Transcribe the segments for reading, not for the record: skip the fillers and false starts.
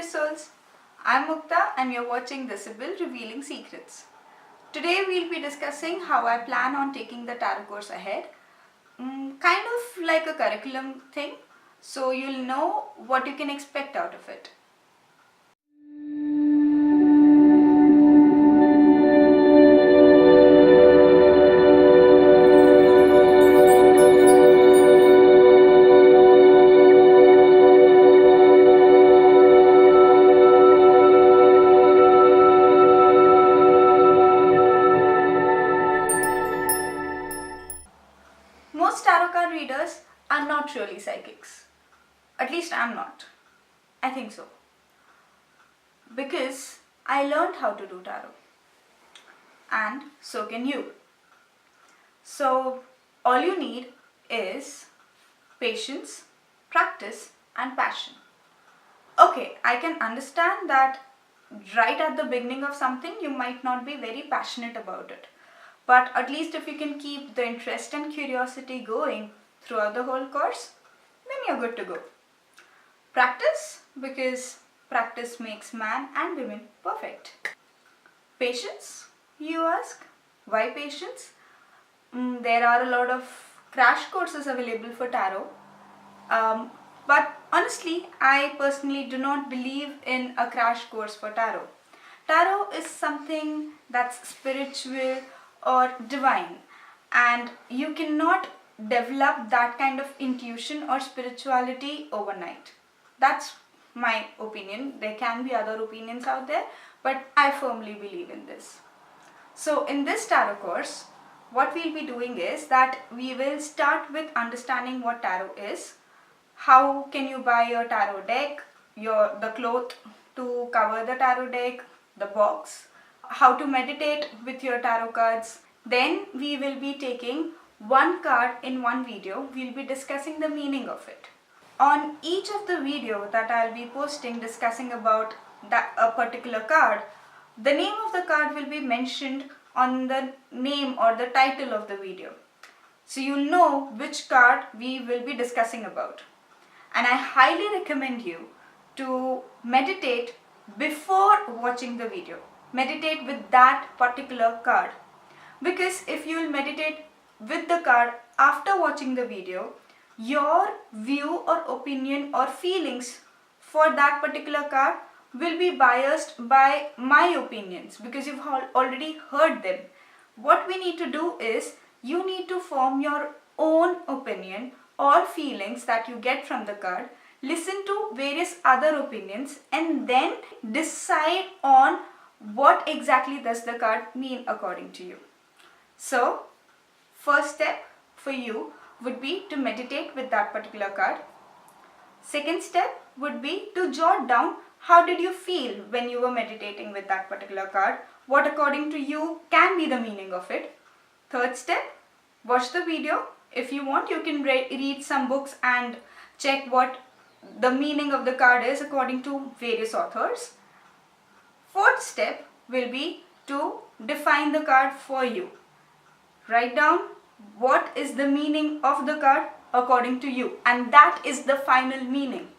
dear souls. I'm Mukta and you're watching The Sibyl Revealing Secrets. Today we'll be discussing how I plan on taking the tarot course ahead. Kind of like a curriculum thing, so you'll know what you can expect out of it. Most tarot card readers are not really psychics. At least I'm not. I think so. Because I learned how to do tarot. And so can you. So all you need is patience, practice, and passion. Okay, I can understand that right at the beginning of something you might not be very passionate about it. But at least if you can keep the interest and curiosity going throughout the whole course, then you're good to go. Practice, because practice makes man and women perfect. Patience, you ask? Why patience? There are a lot of crash courses available for tarot. But honestly, I personally do not believe in a crash course for tarot. Tarot is something that's spiritual or divine, and you cannot develop that kind of intuition or spirituality overnight. That's my opinion. There can be other opinions out there, but I firmly believe in this. So in this tarot course, what we'll be doing is that we will start with understanding what tarot is. How can you buy your tarot deck, the cloth to cover the tarot deck, the box, how to meditate with your tarot cards. Then we will be taking one card in one video. We'll be discussing the meaning of it. On each of the video that I'll be posting discussing about a particular card, the name of the card will be mentioned on the name or the title of the video. So you'll know which card we will be discussing about. And I highly recommend you to meditate before watching the video. Meditate with that particular card. Because if you will meditate with the card after watching the video, your view or opinion or feelings for that particular card will be biased by my opinions because you've already heard them. What we need to do is you need to form your own opinion or feelings that you get from the card, listen to various other opinions, and then decide on what exactly does the card mean according to you. So, first step for you would be to meditate with that particular card. Second step would be to jot down how did you feel when you were meditating with that particular card, what according to you can be the meaning of it. Third step, watch the video. If you want, you can read some books and check what the meaning of the card is according to various authors. Fourth step will be to define the card for you. Write down what is the meaning of the card according to you, and that is the final meaning.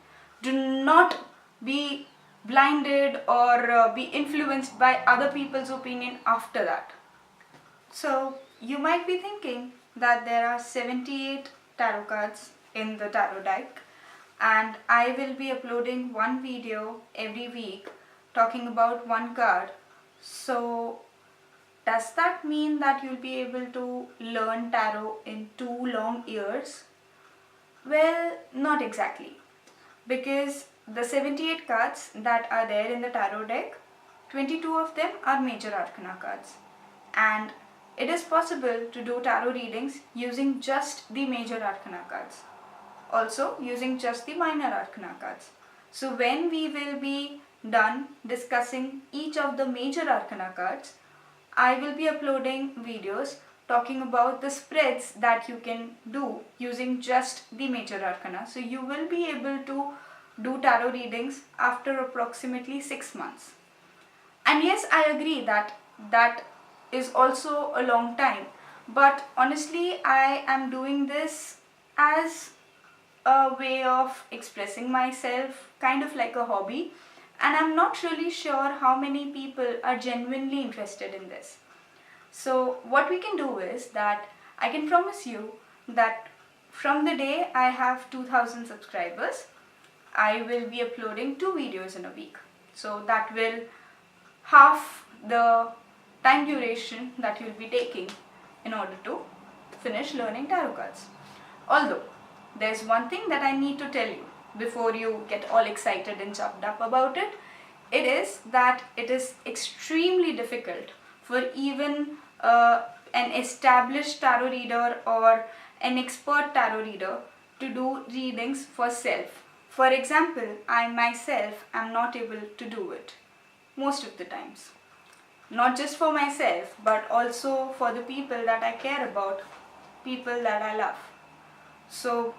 Do not be blinded or be influenced by other people's opinion after that. So you might be thinking that there are 78 tarot cards in the tarot deck, and I will be uploading one video every week talking about one card. So does that mean that you'll be able to learn tarot in 2 long years? Well, not exactly. Because the 78 cards that are there in the tarot deck, 22 of them are major arcana cards. And it is possible to do tarot readings using just the major arcana cards. Also using just the minor arcana cards. So when we will be done discussing each of the major arcana cards, I will be uploading videos talking about the spreads that you can do using just the major arcana. So you will be able to do tarot readings after approximately 6 months. And yes, I agree that that is also a long time. But honestly, I am doing this as a way of expressing myself, kind of like a hobby. and I'm not really sure how many people are genuinely interested in this. So what we can do is that I can promise you that from the day I have 2000 subscribers, I will be uploading 2 videos in a week. So that will half the time duration that you'll be taking in order to finish learning tarot cards. Although, there's one thing that I need to tell you before you get all excited and chopped up about it. It is that it is extremely difficult for even an established tarot reader or an expert tarot reader to do readings for self. For example, I myself am not able to do it most of the times. Not just for myself, but also for the people that I care about, people that I love. So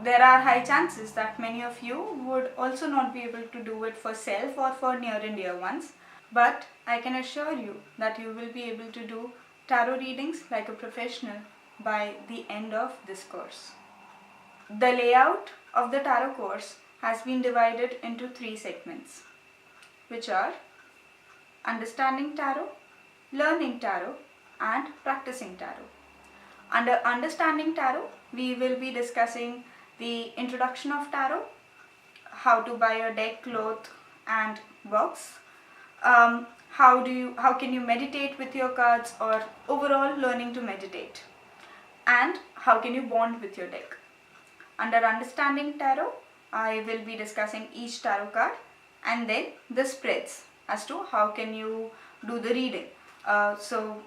there are high chances that many of you would also not be able to do it for self or for near and dear ones. But I can assure you that you will be able to do tarot readings like a professional by the end of this course. The layout of the tarot course has been divided into 3 segments, which are Understanding Tarot, Learning Tarot, and Practicing Tarot. Under Understanding Tarot, we will be discussing the introduction of tarot, how to buy a deck, cloth, and box, how can you meditate with your cards, or overall learning to meditate, and how can you bond with your deck. Under Understanding Tarot, I will be discussing each tarot card and then the spreads as to how can you do the reading. So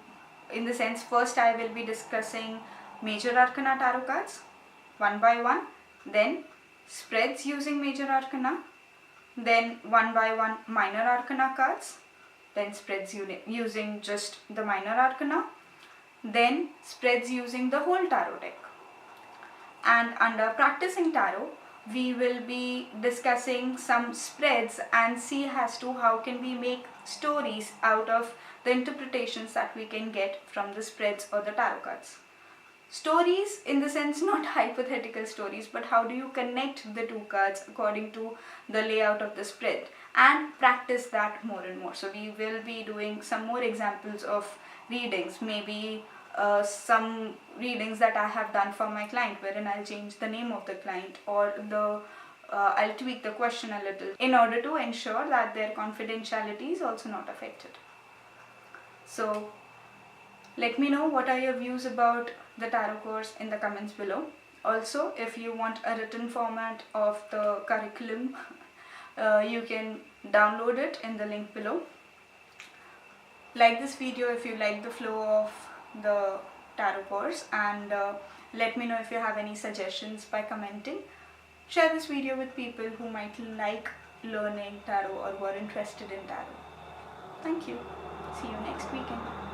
in the sense, first I will be discussing Major Arcana tarot cards one by one, then spreads using Major Arcana, then one by one Minor Arcana cards, then spreads using just the Minor Arcana, then spreads using the whole tarot deck. And under Practicing Tarot, we will be discussing some spreads and see as to how can we make stories out of the interpretations that we can get from the spreads or the tarot cards. Stories in the sense, not hypothetical stories, but how do you connect the 2 cards according to the layout of the spread, and practice that more and more. So we will be doing some more examples of readings, maybe some readings that I have done for my client, wherein I'll change the name of the client, or I'll tweak the question a little in order to ensure that their confidentiality is also not affected. So let me know what are your views about the tarot course in the comments below. Also, if you want a written format of the curriculum, you can download it in the link below. Like this video if you like the flow of the tarot course, and let me know if you have any suggestions by commenting. Share this video with people who might like learning tarot or who are interested in tarot. Thank you. See you next weekend.